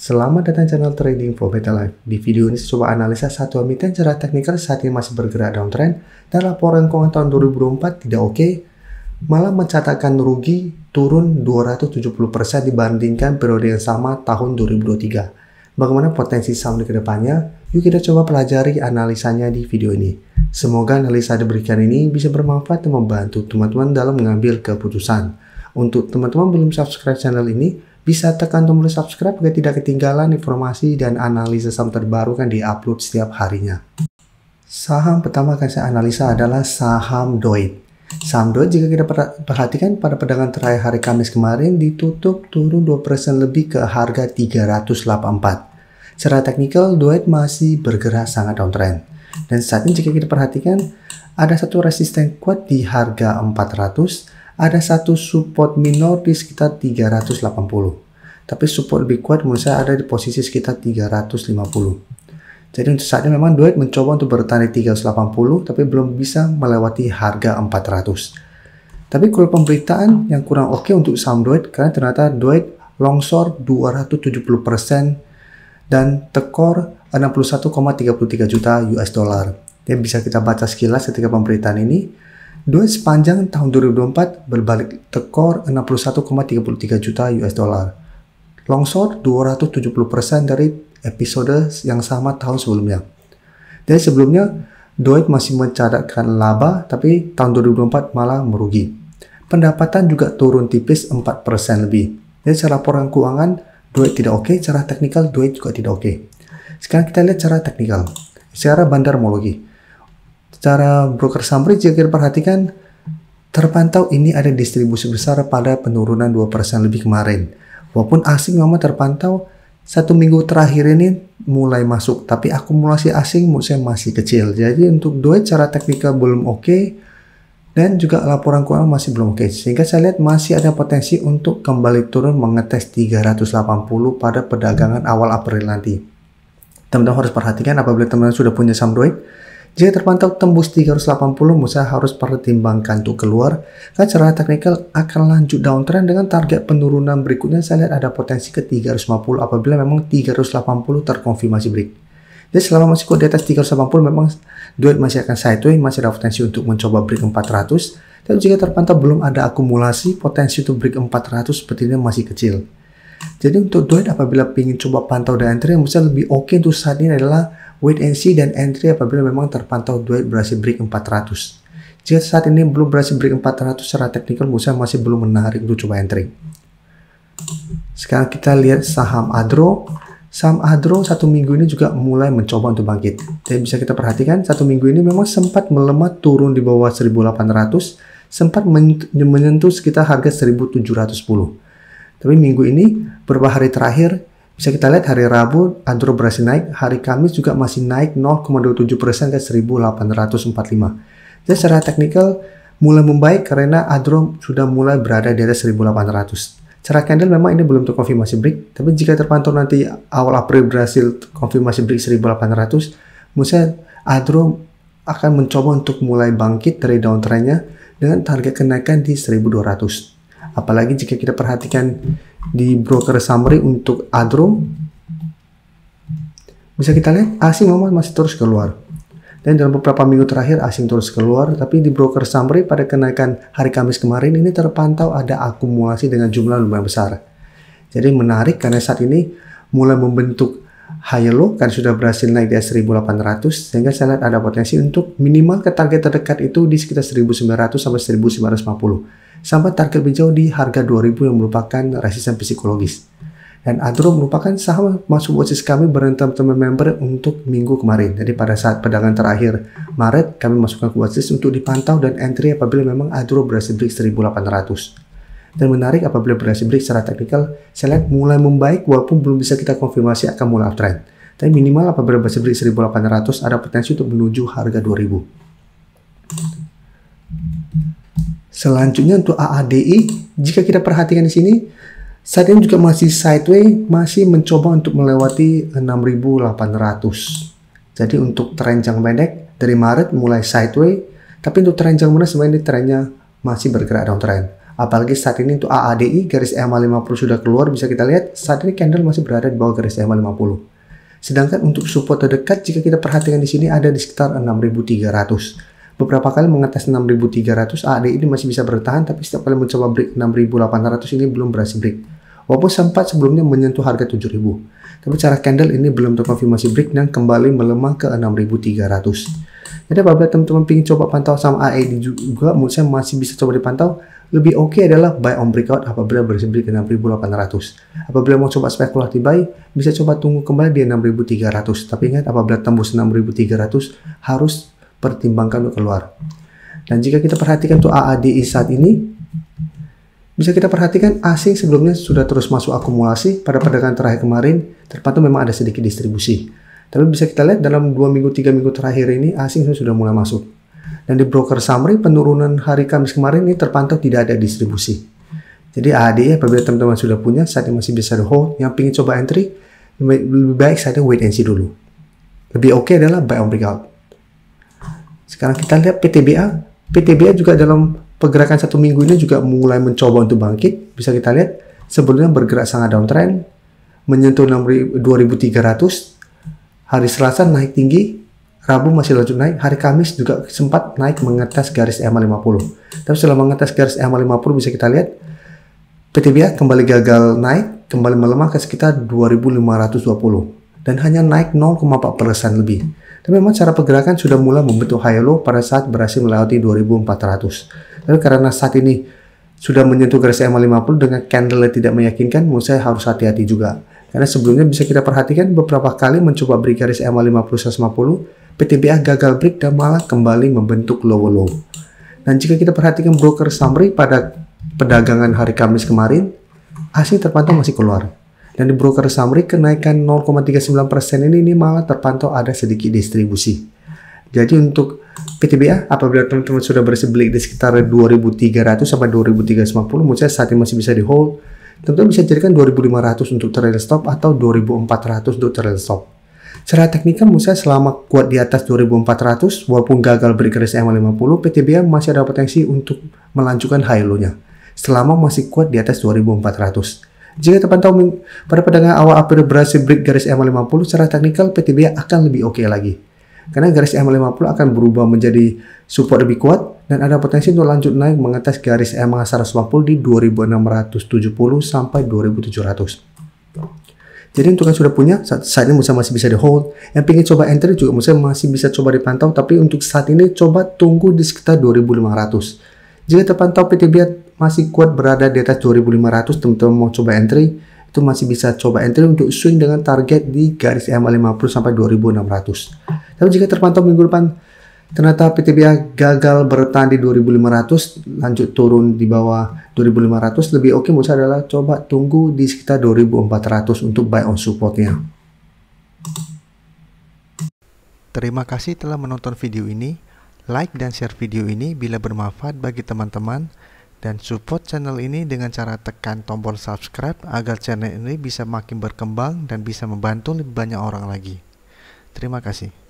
Selamat datang channel Trading for Better Life. Di video ini saya coba analisa satu emiten secara teknikal saat ini masih bergerak downtrend dan laporan keuangan tahun 2024 tidak oke, malah mencatatkan rugi turun 270% dibandingkan periode yang sama tahun 2023. Bagaimana potensi saham di kedepannya? Yuk kita coba pelajari analisanya di video ini. Semoga analisa diberikan ini bisa bermanfaat dan membantu teman-teman dalam mengambil keputusan. Untuk teman-teman belum subscribe channel ini, bisa tekan tombol subscribe agar tidak ketinggalan informasi dan analisa saham terbaru kan diupload setiap harinya. Saham pertama akan saya analisa adalah saham DOIT. Saham DOIT jika kita perhatikan pada perdagangan terakhir hari Kamis kemarin ditutup turun 2% lebih ke harga 384. Secara teknikal DOIT masih bergerak sangat downtrend. Dan saat ini jika kita perhatikan ada satu resisten kuat di harga 400. Ada satu support minor di sekitar 380. Tapi support lebih kuat menurut saya ada di posisi sekitar 350. Jadi untuk saat ini memang DOIT mencoba untuk bertahan di 380 tapi belum bisa melewati harga 400. Tapi kalau pemberitaan yang kurang oke untuk saham DOIT karena ternyata DOIT longsor 270% dan tekor 61,33 juta US dollar. Yang bisa kita baca sekilas ketika pemberitaan ini. DOIT sepanjang tahun 2024 berbalik tekor 61,33 juta US dollar. Longsor 270% dari episode yang sama tahun sebelumnya. Jadi sebelumnya DOIT masih mencatatkan laba tapi tahun 2024 malah merugi. Pendapatan juga turun tipis 4% lebih. Jadi secara laporan keuangan DOIT tidak oke, secara teknikal DOIT juga tidak oke. Sekarang kita lihat secara teknikal, secara bandarmologi. Secara broker summary jika kita perhatikan terpantau ini ada distribusi besar pada penurunan 2% lebih kemarin. Walaupun asing memang terpantau satu minggu terakhir ini mulai masuk, tapi akumulasi asing menurut saya masih kecil. Jadi untuk DOIT secara teknikal belum oke dan juga laporan keuangan masih belum oke. Sehingga saya lihat masih ada potensi untuk kembali turun mengetes 380 pada perdagangan awal April nanti. Teman-teman harus perhatikan apabila teman-teman sudah punya saham DOIT. Jika terpantau tembus 380, Musa harus pertimbangkan untuk keluar. Karena secara teknikal akan lanjut downtrend dengan target penurunan berikutnya. Saya lihat ada potensi ke 350 apabila memang 380 terkonfirmasi break. Jadi selama masih kuat di atas 380 memang DOIT masih akan sideways, masih ada potensi untuk mencoba break 400. Tapi jika terpantau belum ada akumulasi, potensi untuk break 400 sepertinya masih kecil. Jadi untuk DOIT apabila ingin coba pantau dan entry yang bisa lebih oke untuk saat ini adalah wait and see dan entry apabila memang terpantau DOIT berhasil break 400. Jika saat ini belum berhasil break 400 secara teknikal, Musa masih belum menarik untuk coba entry. Sekarang kita lihat saham Adro. Saham Adro satu minggu ini juga mulai mencoba untuk bangkit. Dan bisa kita perhatikan satu minggu ini memang sempat melemah turun di bawah 1800, sempat menyentuh sekitar harga 1710. Tapi minggu ini beberapa hari terakhir bisa kita lihat hari Rabu Adro berhasil naik, hari Kamis juga masih naik 0,27% ke 1845. Jadi secara teknikal mulai membaik karena Adro sudah mulai berada di atas 1800. Secara candle memang ini belum terkonfirmasi break, tapi jika terpantau nanti awal April berhasil konfirmasi break 1800, menurut Adro akan mencoba untuk mulai bangkit dari downtrendnya dengan target kenaikan di 1200. Apalagi jika kita perhatikan di broker summary untuk Adro, bisa kita lihat asing memang masih terus keluar. Dan dalam beberapa minggu terakhir asing terus keluar, tapi di broker summary pada kenaikan hari Kamis kemarin ini terpantau ada akumulasi dengan jumlah lumayan besar. Jadi menarik karena saat ini mulai membentuk high low kan sudah berhasil naik di 1800, sehingga saya lihat ada potensi untuk minimal ke target terdekat itu di sekitar 1900 sampai 1950. Sampai target lebih jauh di harga 2000 yang merupakan resisten psikologis. Dan Adro merupakan saham masuk watchlist kami berentam teman member untuk minggu kemarin. Jadi pada saat perdagangan terakhir Maret kami masukkan ke watchlist untuk dipantau dan entry apabila memang Adro berhasil break 1800. Dan menarik apabila berhasil break secara teknikal, saya lihat mulai membaik walaupun belum bisa kita konfirmasi akan mulai uptrend. Tapi minimal apabila berhasil break 1800 ada potensi untuk menuju harga 2000. Selanjutnya untuk AADI, jika kita perhatikan di sini, saat ini juga masih sideways, masih mencoba untuk melewati 6.800. Jadi untuk tren jangka pendek dari Maret mulai sideways, tapi untuk tren jangka menengah sebenarnya trennya masih bergerak downtrend. Apalagi saat ini untuk AADI garis EMA 50 sudah keluar, bisa kita lihat saat ini candle masih berada di bawah garis EMA 50. Sedangkan untuk support terdekat jika kita perhatikan di sini ada di sekitar 6.300. Beberapa kali mengetes 6.300, AADI ini masih bisa bertahan, tapi setiap kali mencoba break 6.800 ini belum berhasil break. Walaupun sempat sebelumnya menyentuh harga 7.000. Tapi cara candle ini belum terkonfirmasi break dan kembali melemah ke 6.300. Jadi apabila teman-teman ingin coba pantau saham AADI juga, menurut saya masih bisa coba dipantau. Lebih oke adalah buy on breakout apabila berhasil break ke 6.800. Apabila mau coba spekulatif buy, bisa coba tunggu kembali di 6.300. Tapi ingat, apabila tembus 6.300 harus pertimbangkan untuk keluar. Dan jika kita perhatikan untuk AADI saat ini, bisa kita perhatikan asing sebelumnya sudah terus masuk akumulasi. Pada perdagangan terakhir kemarin terpantau memang ada sedikit distribusi, tapi bisa kita lihat dalam 2 minggu 3 minggu terakhir ini asing sudah mulai masuk. Dan di broker summary penurunan hari Kamis kemarin ini terpantau tidak ada distribusi. Jadi AADI apabila teman-teman sudah punya, saat ini masih bisa di hold. Yang ingin coba entry, lebih baik saatnya wait and see dulu. Lebih oke adalah buy on breakout. Sekarang kita lihat PTBA. PTBA juga dalam pergerakan 1 minggu ini juga mulai mencoba untuk bangkit. Bisa kita lihat sebelumnya bergerak sangat downtrend, menyentuh 2.300. Hari Selasa naik tinggi, Rabu masih lanjut naik, hari Kamis juga sempat naik mengetes garis EMA 50. Tapi setelah mengetes garis EMA 50 bisa kita lihat PTBA kembali gagal naik, kembali melemah ke sekitar 2.520 dan hanya naik 0,4% lebih. Tapi memang cara pergerakan sudah mulai membentuk high low pada saat berhasil melewati 2.400. Tapi karena saat ini sudah menyentuh garis EMA 50 dengan candle tidak meyakinkan, menurut saya harus hati-hati juga. Karena sebelumnya bisa kita perhatikan beberapa kali mencoba break garis EMA 50 150, PTBA gagal break dan malah kembali membentuk low. Dan jika kita perhatikan broker summary pada perdagangan hari Kamis kemarin, asing terpantau masih keluar. Dan di broker summary kenaikan 0,39% ini malah terpantau ada sedikit distribusi. Jadi untuk PTBA apabila teman-teman sudah berhasil beli di sekitar 2.300 sampai 2.350, menurut saya saat ini masih bisa di hold. Teman-teman bisa jadikan 2.500 untuk trailing stop atau 2.400 untuk trailing stop. Secara teknikal menurut saya selama kuat di atas 2.400 walaupun gagal break garis EMA 50, PTBA masih ada potensi untuk melanjutkan high low-nya selama masih kuat di atas 2.400. Jika terpantau pada perdagangan awal April berhasil break garis EMA 50, secara teknikal PTBA akan lebih oke lagi. Karena garis EMA 50 akan berubah menjadi support lebih kuat dan ada potensi untuk lanjut naik mengetes garis EMA 150 di 2.670 sampai 2.700. Jadi untuk yang sudah punya, saat ini masih bisa di hold. Yang ingin coba entry juga masih bisa coba dipantau, tapi untuk saat ini coba tunggu di sekitar 2.500. Jika terpantau PTBA masih kuat berada di atas 2.500, teman-teman mau coba entry, itu masih bisa coba entry untuk swing dengan target di garis EMA 50 sampai 2.600. Tapi jika terpantau minggu depan ternyata PTBA gagal bertahan di 2.500, lanjut turun di bawah 2.500, lebih oke menurut saya adalah coba tunggu di sekitar 2.400 untuk buy on supportnya. Terima kasih telah menonton video ini. Like dan share video ini bila bermanfaat bagi teman-teman, dan support channel ini dengan cara tekan tombol subscribe agar channel ini bisa makin berkembang dan bisa membantu lebih banyak orang lagi. Terima kasih.